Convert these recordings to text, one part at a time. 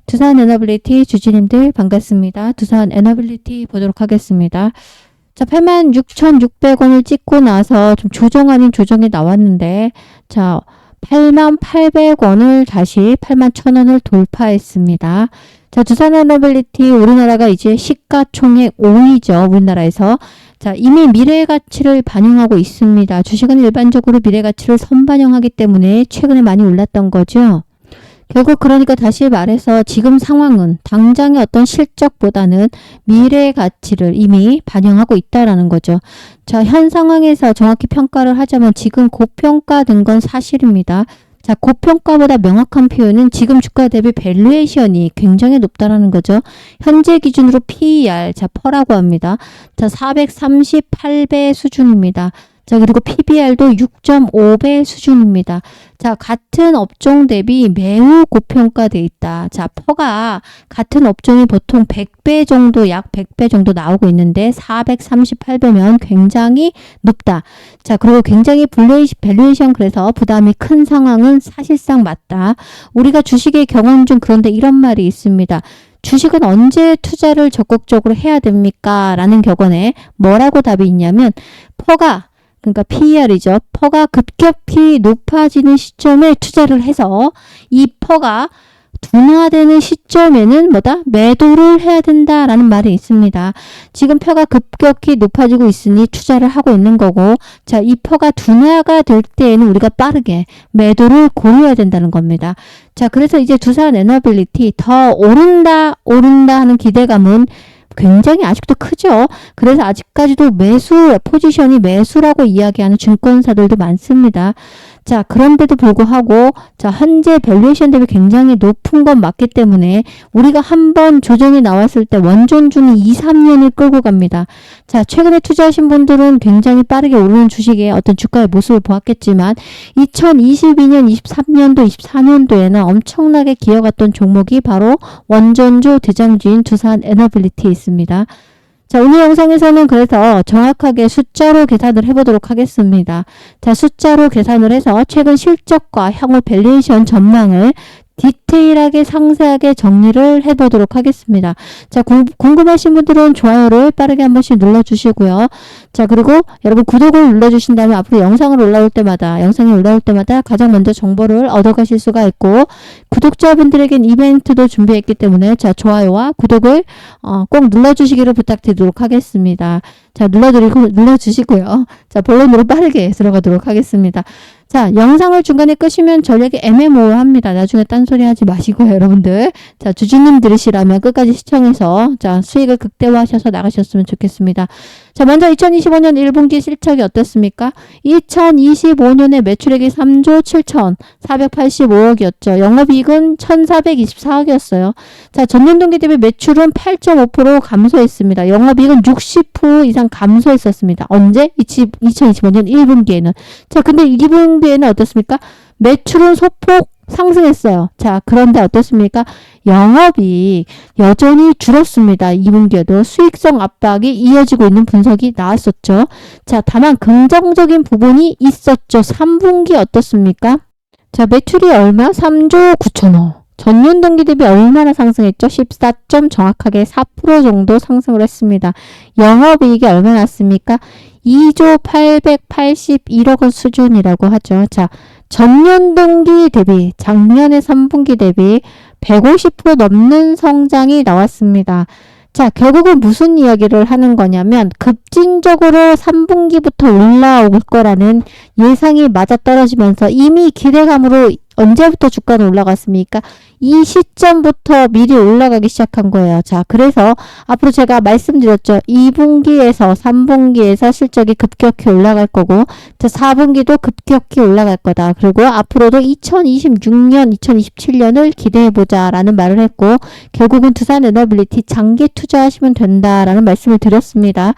두산 에너빌리티 주주님들 반갑습니다. 두산 에너빌리티 보도록 하겠습니다. 자, 86,600원을 찍고 나서 좀 조정 아닌 조정이 나왔는데, 자, 81,800원을 다시 81,000원을 돌파했습니다. 자, 두산 에너빌리티 우리나라가 이제 시가총액 5위죠. 우리나라에서. 자, 이미 미래의 가치를 반영하고 있습니다. 주식은 일반적으로 미래 가치를 선반영하기 때문에 최근에 많이 올랐던 거죠. 결국 그러니까 다시 말해서 지금 상황은 당장의 어떤 실적보다는 미래의 가치를 이미 반영하고 있다라는 거죠. 자, 현 상황에서 정확히 평가를 하자면 지금 고평가된 건 사실입니다. 자, 고평가보다 명확한 표현은 지금 주가 대비 밸류에이션이 굉장히 높다라는 거죠. 현재 기준으로 PER, 자, 퍼라고 합니다. 자, 438배 수준입니다. 자, 그리고 PBR도 6.5배 수준입니다. 자, 같은 업종 대비 매우 고평가되어 있다. 자, 퍼가 같은 업종이 보통 100배 정도, 약 100배 정도 나오고 있는데 438배면 굉장히 높다. 자, 그리고 굉장히 밸류에이션 그래서 부담이 큰 상황은 사실상 맞다. 우리가 주식의 경험 중 그런데 이런 말이 있습니다. 주식은 언제 투자를 적극적으로 해야 됩니까? 라는 격언에 뭐라고 답이 있냐면 퍼가 그러니까 PER이죠. 퍼가 급격히 높아지는 시점에 투자를 해서 이 퍼가 둔화되는 시점에는 뭐다? 매도를 해야 된다라는 말이 있습니다. 지금 퍼가 급격히 높아지고 있으니 투자를 하고 있는 거고, 자, 이 퍼가 둔화가 될 때에는 우리가 빠르게 매도를 고려해야 된다는 겁니다. 자, 그래서 이제 두산 에너빌리티 더 오른다 하는 기대감은 굉장히 아직도 크죠. 그래서 아직까지도 매수 포지션이 매수라고 이야기하는 증권사들도 많습니다. 자, 그런데도 불구하고 자, 현재 밸류에이션 대비 굉장히 높은 건 맞기 때문에 우리가 한번 조정이 나왔을 때 원존주는 2, 3년을 끌고 갑니다. 자, 최근에 투자하신 분들은 굉장히 빠르게 오르는 주식의 어떤 주가의 모습을 보았겠지만 2022년, 23년도, 24년도에는 엄청나게 기어갔던 종목이 바로 원전주 대장주인 두산 에너빌리티에 있습니다. 자, 오늘 영상에서는 그래서 정확하게 숫자로 계산을 해보도록 하겠습니다. 자, 숫자로 계산을 해서 최근 실적과 향후 밸류에이션 전망을 디테일하게 상세하게 정리를 해보도록 하겠습니다. 자, 궁금하신 분들은 좋아요를 빠르게 한 번씩 눌러주시고요. 자, 그리고 여러분 구독을 눌러주신다면 앞으로 영상이 올라올 때마다 가장 먼저 정보를 얻어가실 수가 있고, 구독자분들에겐 이벤트도 준비했기 때문에 자, 좋아요와 구독을 꼭 눌러주시기를 부탁드리도록 하겠습니다. 자, 눌러주시고요. 자, 본론으로 빠르게 들어가도록 하겠습니다. 자, 영상을 중간에 끄시면 전략이 애매모호합니다. 나중에 딴소리 하지 마시고요, 여러분들. 자, 주주님 들으시라면 끝까지 시청해서 자, 수익을 극대화하셔서 나가셨으면 좋겠습니다. 자, 먼저 2025년 1분기 실적이 어떻습니까? 2025년에 매출액이 3조 7,485억이었죠. 영업이익은 1,424억이었어요. 자, 전년 동기 대비 매출은 8.5% 감소했습니다. 영업이익은 60% 이상 감소했었습니다. 언제? 2025년 1분기에는. 자, 근데 2분기에는 어떻습니까? 매출은 소폭 상승했어요. 자, 그런데 어떻습니까? 영업이익 여전히 줄었습니다. 2분기에도 수익성 압박이 이어지고 있는 분석이 나왔었죠. 자, 다만 긍정적인 부분이 있었죠. 3분기 어떻습니까? 자, 매출이 얼마? 3조 9천억. 전년 동기 대비 얼마나 상승했죠? 14. 정확하게 4% 정도 상승을 했습니다. 영업이익이 얼마나 났습니까? 2조 881억 원 수준이라고 하죠. 자, 전년 동기 대비, 작년의 3분기 대비 150% 넘는 성장이 나왔습니다. 자, 결국은 무슨 이야기를 하는 거냐면 급진적으로 3분기부터 올라올 거라는 예상이 맞아떨어지면서 이미 기대감으로 언제부터 주가는 올라갔습니까? 이 시점부터 미리 올라가기 시작한 거예요. 자, 그래서 앞으로 제가 말씀드렸죠. 2분기에서 3분기에서 실적이 급격히 올라갈 거고, 자, 4분기도 급격히 올라갈 거다. 그리고 앞으로도 2026년, 2027년을 기대해보자 라는 말을 했고, 결국은 두산 에너빌리티 장기 투자하시면 된다라는 말씀을 드렸습니다.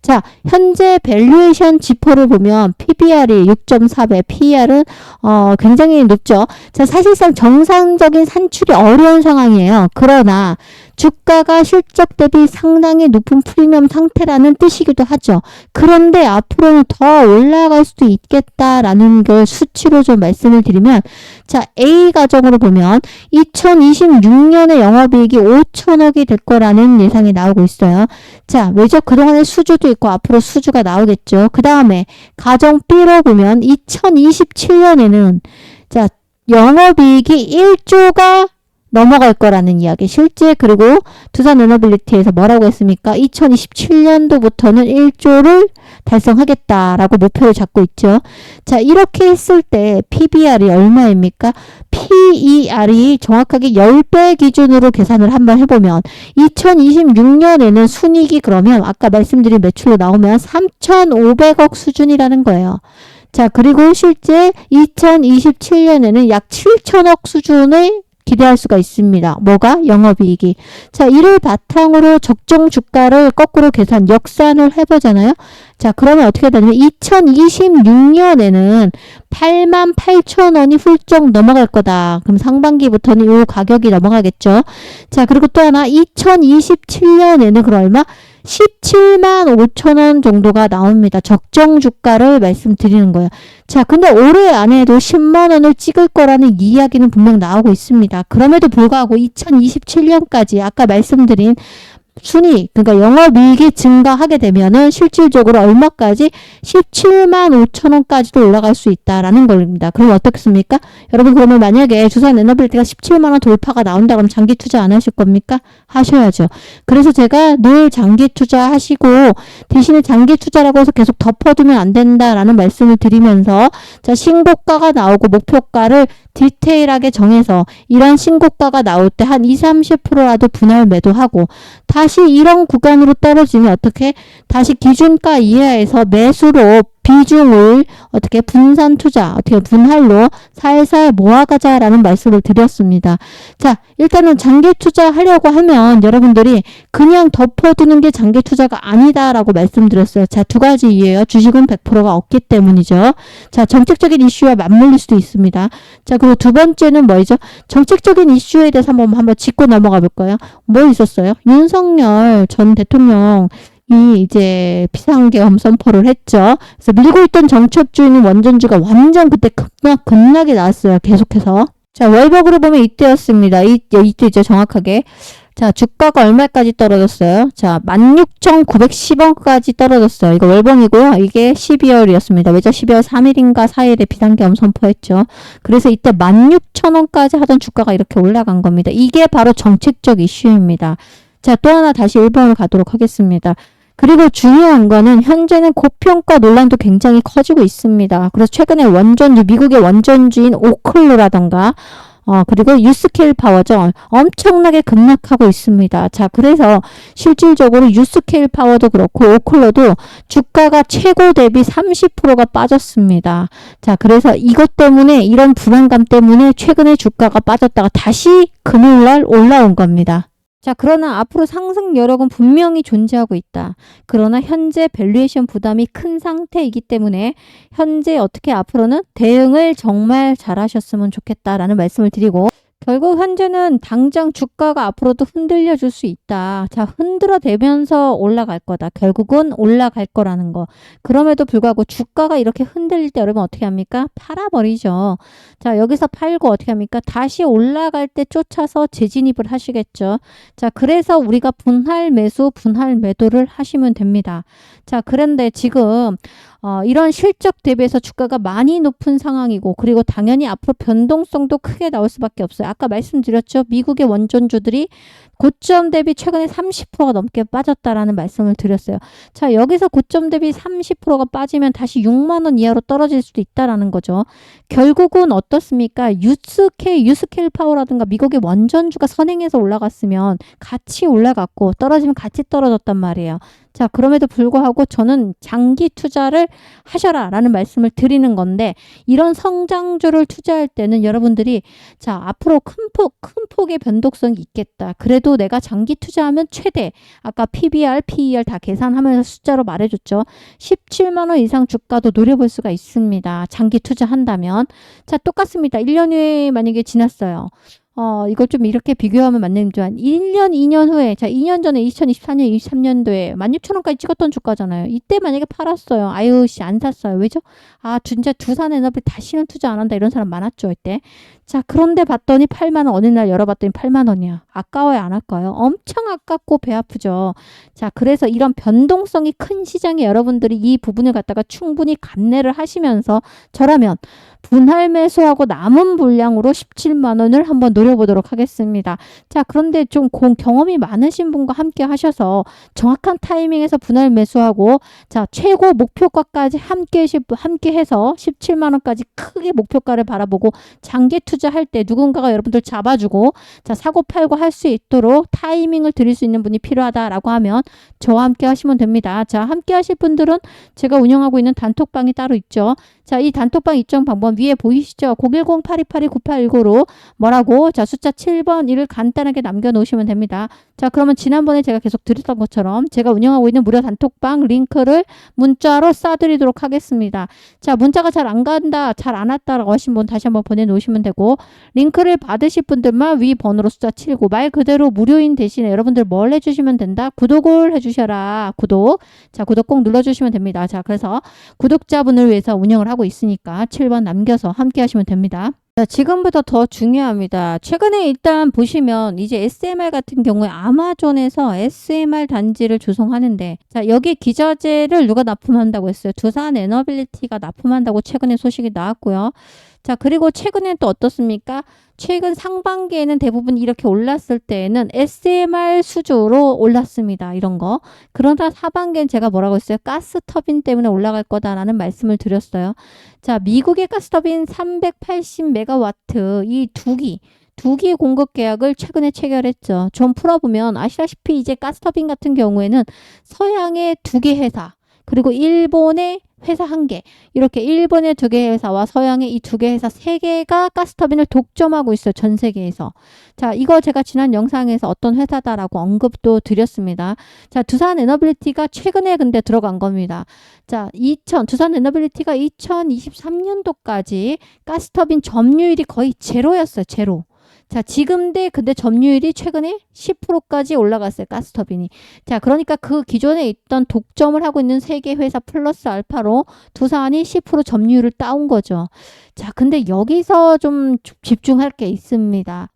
자, 현재 밸류에이션 지표를 보면 PBR이 6.4배, PER은 굉장히 높죠. 그죠? 자, 사실상 정상적인 산출이 어려운 상황이에요. 그러나 주가가 실적 대비 상당히 높은 프리미엄 상태라는 뜻이기도 하죠. 그런데 앞으로는 더 올라갈 수도 있겠다라는 걸 수치로 좀 말씀을 드리면, 자, A 가정으로 보면 2026년에 영업이익이 5천억이 될 거라는 예상이 나오고 있어요. 자, 왜죠? 그동안에 수주도 있고 앞으로 수주가 나오겠죠. 그 다음에 가정 B로 보면 2027년에는 자, 영업이익이 1조가 넘어갈 거라는 이야기. 실제 그리고 두산에너빌리티에서 뭐라고 했습니까? 2027년도부터는 1조를 달성하겠다라고 목표를 잡고 있죠. 자, 이렇게 했을 때 PBR이 얼마입니까? PER이 정확하게 10배 기준으로 계산을 한번 해보면 2026년에는 순이익이 그러면 아까 말씀드린 매출로 나오면 3,500억 수준이라는 거예요. 자, 그리고 실제 2027년에는 약 7천억 수준의 기대할 수가 있습니다. 뭐가? 영업이익이. 자, 이를 바탕으로 적정 주가를 거꾸로 역산을 해보잖아요. 자, 그러면 어떻게 되냐면 2026년에는 88,000원이 훌쩍 넘어갈 거다. 그럼 상반기부터는 이 가격이 넘어가겠죠. 자, 그리고 또 하나 2027년에는 그럼 얼마? 17만 5천원 정도가 나옵니다. 적정 주가를 말씀드리는 거예요. 자, 근데 올해 안에도 10만 원을 찍을 거라는 이야기는 분명 나오고 있습니다. 그럼에도 불구하고 2027년까지 아까 말씀드린 순이익, 그러니까 영업이익이 증가하게 되면은 실질적으로 얼마까지? 17만 5천 원까지도 올라갈 수 있다라는 겁니다. 그럼 어떻겠습니까? 여러분, 그러면 만약에 두산에너빌리티가 17만 원 돌파가 나온다 그러면 장기 투자 안 하실 겁니까? 하셔야죠. 그래서 제가 늘 장기 투자하시고 대신에 장기 투자라고 해서 계속 덮어두면 안 된다라는 말씀을 드리면서 자, 신고가가 나오고 목표가를 디테일하게 정해서 이런 신고가가 나올 때 한 20-30%라도 분할 매도하고 다시 이런 구간으로 떨어지면 어떻게? 다시 기준가 이하에서 매수로 비중을 어떻게 분산 투자, 어떻게 분할로 살살 모아가자라는 말씀을 드렸습니다. 자, 일단은 장기 투자하려고 하면 여러분들이 그냥 덮어두는 게 장기 투자가 아니다라고 말씀드렸어요. 자, 두 가지 이유예요. 주식은 100%가 없기 때문이죠. 자, 정책적인 이슈와 맞물릴 수도 있습니다. 자, 그리고 두 번째는 뭐죠? 정책적인 이슈에 대해서 한번 짚고 넘어가 볼까요? 뭐 있었어요? 윤석열 전 대통령 이제 비상계엄 선포를 했죠. 그래서 밀고 있던 정책주인 원전주가 완전 그때 급락이 나왔어요. 계속해서. 자, 월벽으로 보면 이때였습니다. 이때죠, 정확하게. 자, 주가가 얼마까지 떨어졌어요? 자, 16,910원까지 떨어졌어요. 이거 월봉이고요. 이게 12월이었습니다. 왜죠? 12월 3일인가 4일에 비상계엄 선포했죠. 그래서 이때 16,000원까지 하던 주가가 이렇게 올라간 겁니다. 이게 바로 정책적 이슈입니다. 자, 또 하나 다시 1번을 가도록 하겠습니다. 그리고 중요한 거는 현재는 고평가 논란도 굉장히 커지고 있습니다. 그래서 최근에 미국의 원전주인 오클로라던가 그리고 유스케일 파워죠. 엄청나게 급락하고 있습니다. 자, 그래서 실질적으로 유스케일 파워도 그렇고 오클로도 주가가 최고 대비 30%가 빠졌습니다. 자, 그래서 이것 때문에 이런 불안감 때문에 최근에 주가가 빠졌다가 다시 금요일날 올라온 겁니다. 자, 그러나 앞으로 상승 여력은 분명히 존재하고 있다. 그러나 현재 밸류에이션 부담이 큰 상태이기 때문에 현재 어떻게 앞으로는 대응을 정말 잘 하셨으면 좋겠다라는 말씀을 드리고 결국 현재는 당장 주가가 앞으로도 흔들려 줄 수 있다. 자, 흔들어대면서 올라갈 거다. 결국은 올라갈 거라는 거. 그럼에도 불구하고 주가가 이렇게 흔들릴 때 여러분 어떻게 합니까? 팔아버리죠. 자, 여기서 팔고 어떻게 합니까? 다시 올라갈 때 쫓아서 재진입을 하시겠죠. 자, 그래서 우리가 분할 매수, 분할 매도를 하시면 됩니다. 자, 그런데 지금 이런 실적 대비해서 주가가 많이 높은 상황이고 그리고 당연히 앞으로 변동성도 크게 나올 수밖에 없어요. 아까 말씀드렸죠. 미국의 원전주들이 고점 대비 최근에 30%가 넘게 빠졌다라는 말씀을 드렸어요. 자, 여기서 고점 대비 30%가 빠지면 다시 6만 원 이하로 떨어질 수도 있다라는 거죠. 결국은 어떻습니까? 유스케일 파워라든가 미국의 원전주가 선행해서 올라갔으면 같이 올라갔고 떨어지면 같이 떨어졌단 말이에요. 자, 그럼에도 불구하고 저는 장기 투자를 하셔라 라는 말씀을 드리는 건데, 이런 성장주를 투자할 때는 여러분들이 자, 앞으로 큰 폭의 변동성이 있겠다. 그래도 내가 장기 투자하면 최대, 아까 PBR, PER 다 계산하면서 숫자로 말해줬죠. 17만 원 이상 주가도 노려볼 수가 있습니다. 장기 투자한다면. 자, 똑같습니다. 1년이 만약에 지났어요. 이걸 좀 이렇게 비교하면 맞는 줄 1년, 2년 후에, 자, 2년 전에 2024년, 23년도에 16,000원까지 찍었던 주가잖아요. 이때 만약에 팔았어요. 아유, 씨, 안 샀어요. 왜죠? 아, 진짜 두산에너비 다시는 투자 안 한다. 이런 사람 많았죠, 이때. 자, 그런데 봤더니 8만 원, 어느 날 열어봤더니 8만 원이야. 아까워요, 안 아까워요? 엄청 아깝고 배 아프죠. 자, 그래서 이런 변동성이 큰 시장에 여러분들이 이 부분을 갖다가 충분히 감내를 하시면서 저라면 분할 매수하고 남은 분량으로 17만 원을 한번 노려보도록 하겠습니다. 자, 그런데 좀 경험이 많으신 분과 함께 하셔서 정확한 타이밍에서 분할 매수하고 자, 최고 목표가까지 함께 해서 17만 원까지 크게 목표가를 바라보고 장기 투자할 때 누군가가 여러분들 잡아주고 자, 사고 팔고 할 수 있도록 타이밍을 드릴 수 있는 분이 필요하다라고 하면 저와 함께 하시면 됩니다. 자, 함께 하실 분들은 제가 운영하고 있는 단톡방이 따로 있죠. 자, 이 단톡방 입장 방법 위에 보이시죠? 010-8282-9819로 뭐라고? 자, 숫자 7번 이를 간단하게 남겨놓으시면 됩니다. 자, 그러면 지난번에 제가 계속 드렸던 것처럼 제가 운영하고 있는 무료 단톡방 링크를 문자로 쏴드리도록 하겠습니다. 자, 문자가 잘 안 간다, 잘 안 왔다라고 하신 분 다시 한번 보내놓으시면 되고, 링크를 받으실 분들만 위 번호로 숫자 79, 말 그대로 무료인 대신에 여러분들 뭘 해주시면 된다? 구독을 해주셔라. 구독. 자, 구독 꼭 눌러주시면 됩니다. 자, 그래서 구독자분을 위해서 운영을 하고 있으니까 7번 남겨서 함께 하시면 됩니다. 자, 지금부터 더 중요합니다. 최근에 일단 보시면 이제 SMR 같은 경우에 아마존에서 SMR 단지를 조성하는데 자, 여기 기저제를 누가 납품한다고 했어요? 두산 에너빌리티가 납품한다고 최근에 소식이 나왔고요. 자, 그리고 최근엔 또 어떻습니까? 최근 상반기에는 대부분 이렇게 올랐을 때에는 SMR 수주로 올랐습니다. 이런 거. 그러나 하반기엔 제가 뭐라고 했어요? 가스터빈 때문에 올라갈 거다라는 말씀을 드렸어요. 자, 미국의 가스터빈 380메가와트 이 두 기 공급 계약을 최근에 체결했죠. 좀 풀어보면 아시다시피 이제 가스터빈 같은 경우에는 서양의 2개 회사 그리고 일본의 회사 1개 이렇게 일본의 2개 회사와 서양의 이 2개 회사 3개가 가스터빈을 독점하고 있어요. 전 세계에서. 자, 이거 제가 지난 영상에서 어떤 회사다라고 언급도 드렸습니다. 자, 두산 에너빌리티가 최근에 근데 들어간 겁니다. 자, 두산 에너빌리티가 2023년도까지 가스터빈 점유율이 거의 제로였어요. 제로. 자, 근데 점유율이 최근에 10%까지 올라갔어요. 가스터빈이. 자, 그러니까 그 기존에 있던 독점을 하고 있는 3개 회사 플러스 알파로 두산이 10% 점유율을 따온 거죠. 자, 근데 여기서 좀 집중할 게 있습니다.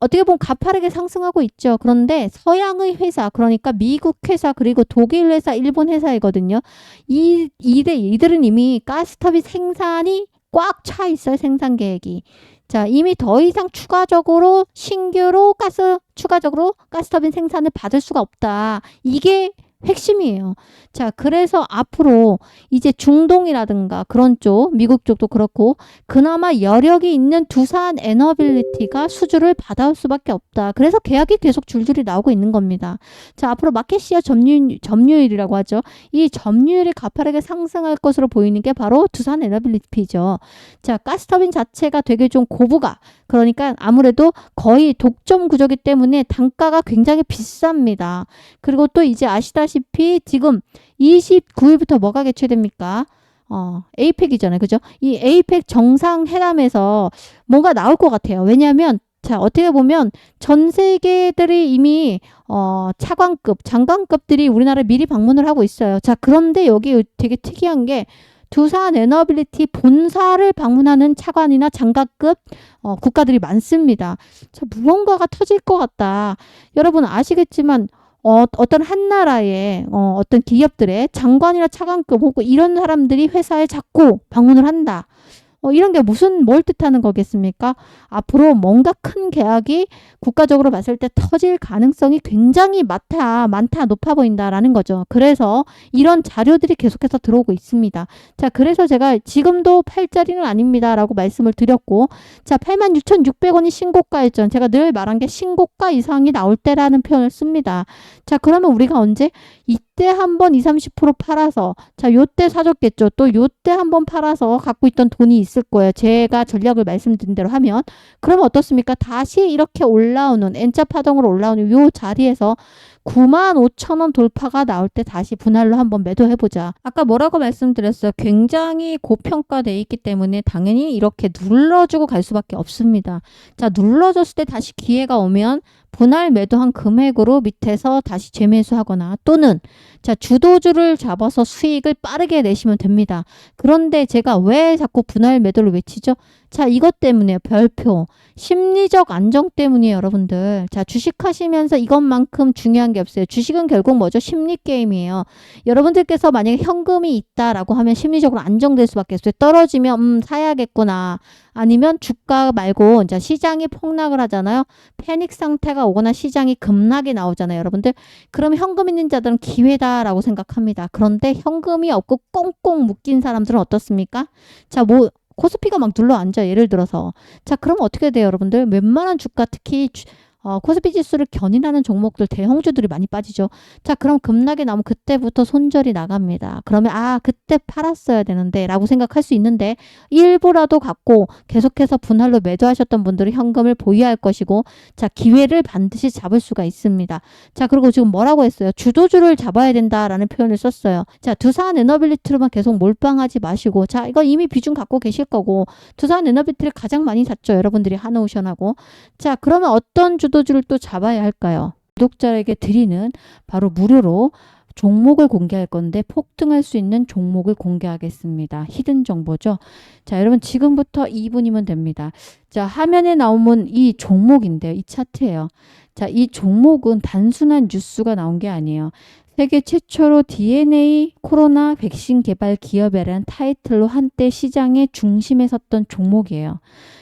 어떻게 보면 가파르게 상승하고 있죠. 그런데 서양의 회사, 그러니까 미국 회사, 그리고 독일 회사, 일본 회사이거든요. 이들은 이미 가스터빈 생산이 꽉 차 있어요. 생산 계획이. 자, 이미 더 이상 추가적으로 추가적으로 가스터빈 생산을 받을 수가 없다. 이게 핵심이에요. 자, 그래서 앞으로 이제 중동이라든가 그런 쪽, 미국 쪽도 그렇고 그나마 여력이 있는 두산 에너빌리티가 수주를 받아올 수밖에 없다. 그래서 계약이 계속 줄줄이 나오고 있는 겁니다. 자, 앞으로 마켓시어 점유율이라고 하죠. 이 점유율이 가파르게 상승할 것으로 보이는 게 바로 두산 에너빌리티죠. 자, 가스터빈 자체가 되게 좀 고부가, 그러니까 아무래도 거의 독점 구조기 때문에 단가가 굉장히 비쌉니다. 그리고 또 이제 아시다시피 지금 29일부터 뭐가 개최됩니까? 에이펙이잖아요. 그죠? 이 에이펙 정상회담에서 뭔가 나올 것 같아요. 왜냐하면 자, 어떻게 보면 전 세계들이 이미 차관급, 장관급들이 우리나라에 미리 방문을 하고 있어요. 자, 그런데 여기 되게 특이한 게 두산 에너빌리티 본사를 방문하는 차관이나 장관급 국가들이 많습니다. 자, 무언가가 터질 것 같다. 여러분 아시겠지만 어떤 한 나라의 어떤 기업들의 장관이나 차관급 혹은 이런 사람들이 회사에 자꾸 방문을 한다. 이런 게 뭘 뜻하는 거겠습니까? 앞으로 뭔가 큰 계약이 국가적으로 봤을 때 터질 가능성이 굉장히 많다, 높아 보인다라는 거죠. 그래서 이런 자료들이 계속해서 들어오고 있습니다. 자, 그래서 제가 지금도 팔자리는 아닙니다라고 말씀을 드렸고, 자, 86,600원이 신고가였죠. 제가 늘 말한 게 신고가 이상이 나올 때라는 표현을 씁니다. 자, 그러면 우리가 언제? 요때 한번 20-30% 팔아서 자 요때 사줬겠죠. 또 요때 한번 팔아서 갖고 있던 돈이 있을 거예요. 제가 전략을 말씀드린 대로 하면. 그러면 어떻습니까? 다시 이렇게 올라오는 N자 파동으로 올라오는 요 자리에서 95,000원 돌파가 나올 때 다시 분할로 한번 매도해보자. 아까 뭐라고 말씀드렸어요? 굉장히 고평가돼 있기 때문에 당연히 이렇게 눌러주고 갈 수밖에 없습니다. 자, 눌러줬을 때 다시 기회가 오면 분할 매도한 금액으로 밑에서 다시 재매수하거나 또는 자 주도주를 잡아서 수익을 빠르게 내시면 됩니다. 그런데 제가 왜 자꾸 분할 매도를 외치죠? 자 이것 때문에요. 별표. 심리적 안정 때문이에요. 여러분들. 자 주식하시면서 이것만큼 중요한 게 없어요. 주식은 결국 뭐죠? 심리 게임이에요. 여러분들께서 만약에 현금이 있다라고 하면 심리적으로 안정될 수밖에 없어요. 떨어지면 사야겠구나. 아니면 주가 말고 이제 시장이 폭락을 하잖아요. 패닉 상태가 오거나 시장이 급락이 나오잖아요. 여러분들. 그럼 현금 있는 자들은 기회다라고 생각합니다. 그런데 현금이 없고 꽁꽁 묶인 사람들은 어떻습니까? 자, 뭐 코스피가 막 눌러 앉아. 예를 들어서. 자, 그럼 어떻게 돼요, 여러분들? 웬만한 주가 특히 코스피 지수를 견인하는 종목들 대형주들이 많이 빠지죠. 자, 그럼 급락이 나오면 그때부터 손절이 나갑니다. 그러면 그때 팔았어야 되는데 라고 생각할 수 있는데 일부라도 갖고 계속해서 분할로 매도하셨던 분들은 현금을 보유할 것이고 자, 기회를 반드시 잡을 수가 있습니다. 자, 그리고 지금 뭐라고 했어요? 주도주를 잡아야 된다라는 표현을 썼어요. 자, 두산 에너빌리티로만 계속 몰빵하지 마시고 자, 이거 이미 비중 갖고 계실 거고 두산 에너빌리티를 가장 많이 샀죠. 여러분들이 한오션하고. 자, 그러면 어떤 주도주를 또 잡아야 할까요? 구독자에게 드리는 바로 무료로 종목을 공개할 건데 폭등할 수 있는 종목을 공개하겠습니다. 히든 정보죠. 자, 여러분 지금부터 2분이면 됩니다. 자, 화면에 나오면 이 종목인데요. 이 차트예요. 자, 이 종목은 단순한 뉴스가 나온 게 아니에요. 세계 최초로 DNA 코로나 백신 개발 기업이라는 타이틀로 한때 시장의 중심에 섰던 종목이에요.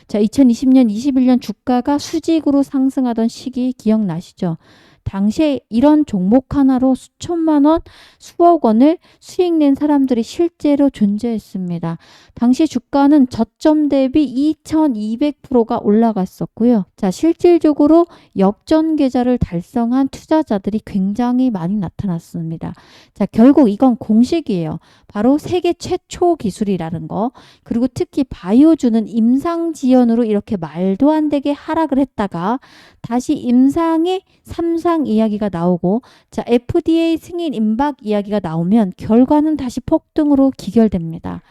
자, 2020년, 21년 주가가 수직으로 상승하던 시기 기억나시죠? 당시에 이런 종목 하나로 수천만 원, 수억 원을 수익 낸 사람들이 실제로 존재했습니다. 당시 주가는 저점 대비 2200%가 올라갔었고요. 자, 실질적으로 역전 계좌를 달성한 투자자들이 굉장히 많이 나타났습니다. 자, 결국 이건 공식이에요. 바로 세계 최초 기술이라는 거. 그리고 특히 바이오주는 임상 지연으로 이렇게 말도 안 되게 하락을 했다가 다시 임상의 3상 이야기가 나오고 자 FDA 승인 임박 이야기가 나오면 결과는 다시 폭등으로 기결됩니다.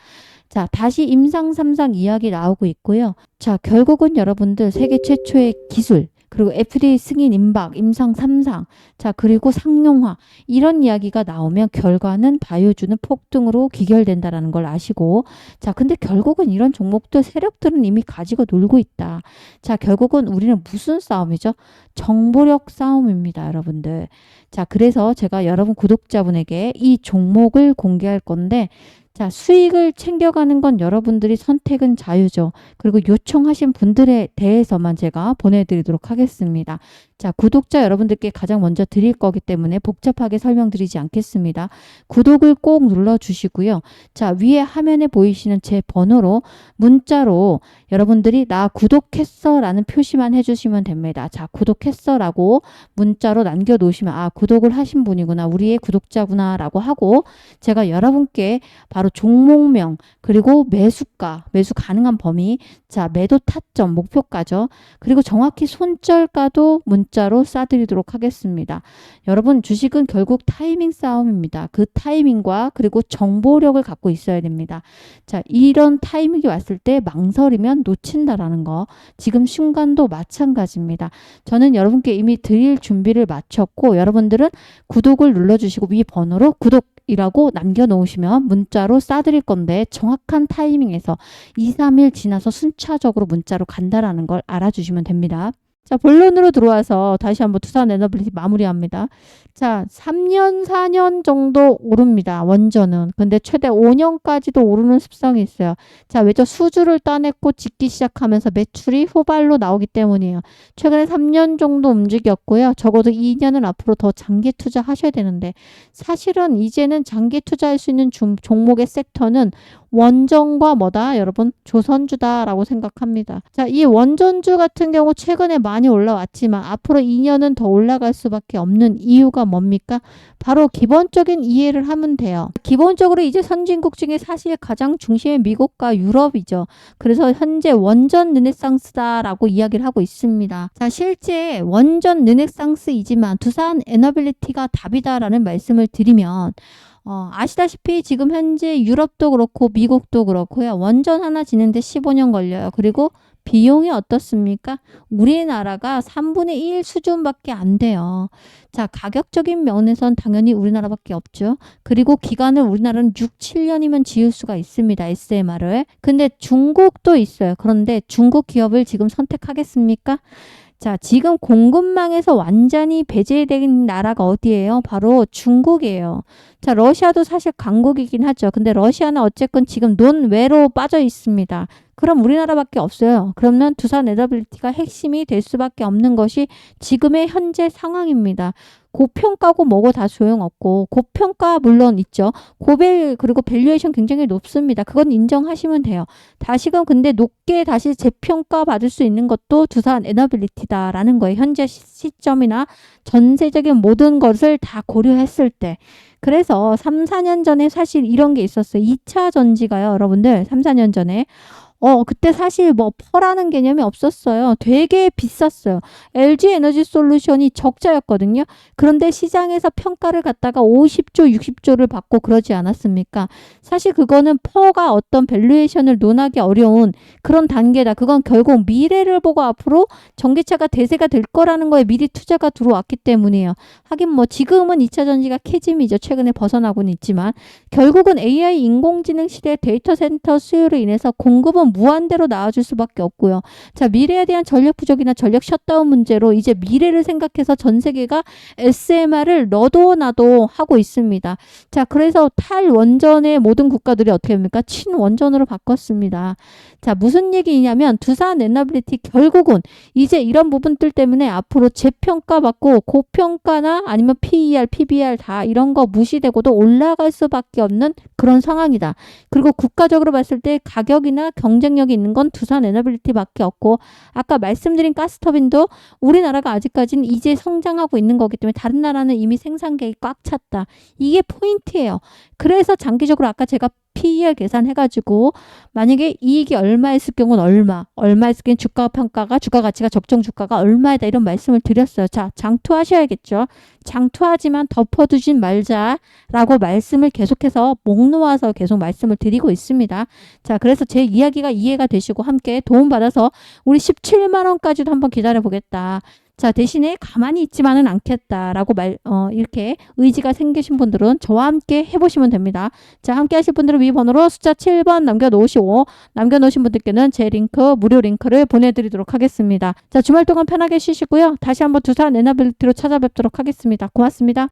자, 다시 임상 3상 이야기 나오고 있고요. 자, 결국은 여러분들 세계 최초의 기술 그리고 FDA 승인 임박, 임상 3상, 자 그리고 상용화 이런 이야기가 나오면 결과는 바이오주는 폭등으로 기결된다라는 걸 아시고 자 근데 결국은 이런 종목들 세력들은 이미 가지고 놀고 있다. 자 결국은 우리는 무슨 싸움이죠? 정보력 싸움입니다. 여러분들. 자 그래서 제가 여러분 구독자분에게 이 종목을 공개할 건데 자, 수익을 챙겨가는 건 여러분들이 선택은 자유죠. 그리고 요청하신 분들에 대해서만 제가 보내드리도록 하겠습니다. 자, 구독자 여러분들께 가장 먼저 드릴 거기 때문에 복잡하게 설명드리지 않겠습니다. 구독을 꼭 눌러주시고요. 자, 위에 화면에 보이시는 제 번호로 문자로 여러분들이 나 구독했어 라는 표시만 해주시면 됩니다. 자, 구독했어 라고 문자로 남겨놓으시면 구독을 하신 분이구나. 우리의 구독자구나 라고 하고 제가 여러분께 바로 종목명 그리고 매수가, 매수 가능한 범위, 자 매도 타점, 목표가죠. 그리고 정확히 손절가도 문자로 쏴드리도록 하겠습니다. 여러분 주식은 결국 타이밍 싸움입니다. 그 타이밍과 그리고 정보력을 갖고 있어야 됩니다. 자 이런 타이밍이 왔을 때 망설이면 놓친다라는 거 지금 순간도 마찬가지입니다. 저는 여러분께 이미 드릴 준비를 마쳤고 여러분들은 구독을 눌러주시고 위 번호로 구독이라고 남겨놓으시면 문자로 쏴드릴 건데 정확한 타이밍에서 2, 3일 지나서 순차적으로 문자로 간다라는 걸 알아주시면 됩니다. 자, 본론으로 들어와서 다시 한번 두산 에너빌리티 마무리합니다. 자, 3년, 4년 정도 오릅니다. 원전은. 근데 최대 5년까지도 오르는 습성이 있어요. 자, 왜죠? 수주를 따냈고 짓기 시작하면서 매출이 후발로 나오기 때문이에요. 최근에 3년 정도 움직였고요. 적어도 2년은 앞으로 더 장기 투자하셔야 되는데 사실은 이제는 장기 투자할 수 있는 종목의 섹터는 원전과 뭐다? 여러분 조선주다라고 생각합니다. 자, 이 원전주 같은 경우 최근에 많이 올라왔지만 앞으로 2년은 더 올라갈 수밖에 없는 이유가 뭡니까? 바로 기본적인 이해를 하면 돼요. 기본적으로 이제 선진국 중에 사실 가장 중심의 미국과 유럽이죠. 그래서 현재 원전 르네상스다라고 이야기를 하고 있습니다. 자, 실제 원전 르네상스이지만 두산 에너빌리티가 답이다라는 말씀을 드리면 아시다시피 지금 현재 유럽도 그렇고 미국도 그렇고요. 원전 하나 짓는데 15년 걸려요. 그리고 비용이 어떻습니까? 우리나라가 3분의 1 수준밖에 안 돼요. 자, 가격적인 면에선 당연히 우리나라밖에 없죠. 그리고 기간을 우리나라는 6, 7년이면 지을 수가 있습니다. SMR을. 근데 중국도 있어요. 그런데 중국 기업을 지금 선택하겠습니까? 자, 지금 공급망에서 완전히 배제된 나라가 어디예요? 바로 중국이에요. 자, 러시아도 사실 강국이긴 하죠. 근데 러시아는 어쨌건 지금 논외로 빠져 있습니다. 그럼 우리나라밖에 없어요. 그러면 두산 에너빌리티가 핵심이 될 수밖에 없는 것이 지금의 현재 상황입니다. 고평가고 뭐고 다 소용없고, 고평가 물론 있죠. 그리고 밸류에이션 굉장히 높습니다. 그건 인정하시면 돼요. 다시금 근데 높게 다시 재평가 받을 수 있는 것도 두산 에너빌리티다라는 거예요. 현재 시점이나 전세적인 모든 것을 다 고려했을 때. 그래서 3, 4년 전에 사실 이런 게 있었어요. 2차 전지가요, 여러분들. 3, 4년 전에. 그때 사실 뭐 퍼라는 개념이 없었어요. 되게 비쌌어요. LG 에너지 솔루션이 적자였거든요. 그런데 시장에서 평가를 갖다가 50조, 60조를 받고 그러지 않았습니까? 사실 그거는 퍼가 어떤 밸류에이션을 논하기 어려운 그런 단계다. 그건 결국 미래를 보고 앞으로 전기차가 대세가 될 거라는 거에 미리 투자가 들어왔기 때문이에요. 하긴 뭐 지금은 2차 전지가 캐즘이죠. 최근에 벗어나고는 있지만 결국은 AI 인공지능 시대 데이터 센터 수요로 인해서 공급은 무한대로 나와줄 수밖에 없고요. 자, 미래에 대한 전력 부족이나 전력 셧다운 문제로 이제 미래를 생각해서 전 세계가 SMR을 너도 나도 하고 있습니다. 자, 그래서 탈원전의 모든 국가들이 어떻게 합니까? 친원전으로 바꿨습니다. 자, 무슨 얘기냐면 두산 에너빌리티 결국은 이제 이런 부분들 때문에 앞으로 재평가받고 고평가나 아니면 PER, PBR 다 이런 거 무시되고도 올라갈 수밖에 없는 그런 상황이다. 그리고 국가적으로 봤을 때 가격이나 경쟁력이 있는 건 두산 에너빌리티밖에 없고 아까 말씀드린 가스터빈도 우리나라가 아직까지는 이제 성장하고 있는 거기 때문에 다른 나라는 이미 생산계획이 꽉 찼다. 이게 포인트예요. 그래서 장기적으로 아까 제가 PER 계산해가지고 만약에 이익이 얼마였을 경우는 얼마였을 경우는 주가 평가가 주가 가치가 적정 주가가 얼마이다 이런 말씀을 드렸어요. 자, 장투하셔야겠죠. 장투하지만 덮어두진 말자라고 말씀을 계속해서 목 놓아서 계속 말씀을 드리고 있습니다. 자, 그래서 제 이야기가 이해가 되시고 함께 도움받아서 우리 17만 원까지도 한번 기다려 보겠다. 자, 대신에 가만히 있지만은 않겠다라고 이렇게 의지가 생기신 분들은 저와 함께 해보시면 됩니다. 자, 함께 하실 분들은 위 번호로 숫자 7번 남겨놓으신 분들께는 제 링크, 무료 링크를 보내드리도록 하겠습니다. 자, 주말 동안 편하게 쉬시고요. 다시 한번 두산 에너빌리티로 찾아뵙도록 하겠습니다. 고맙습니다.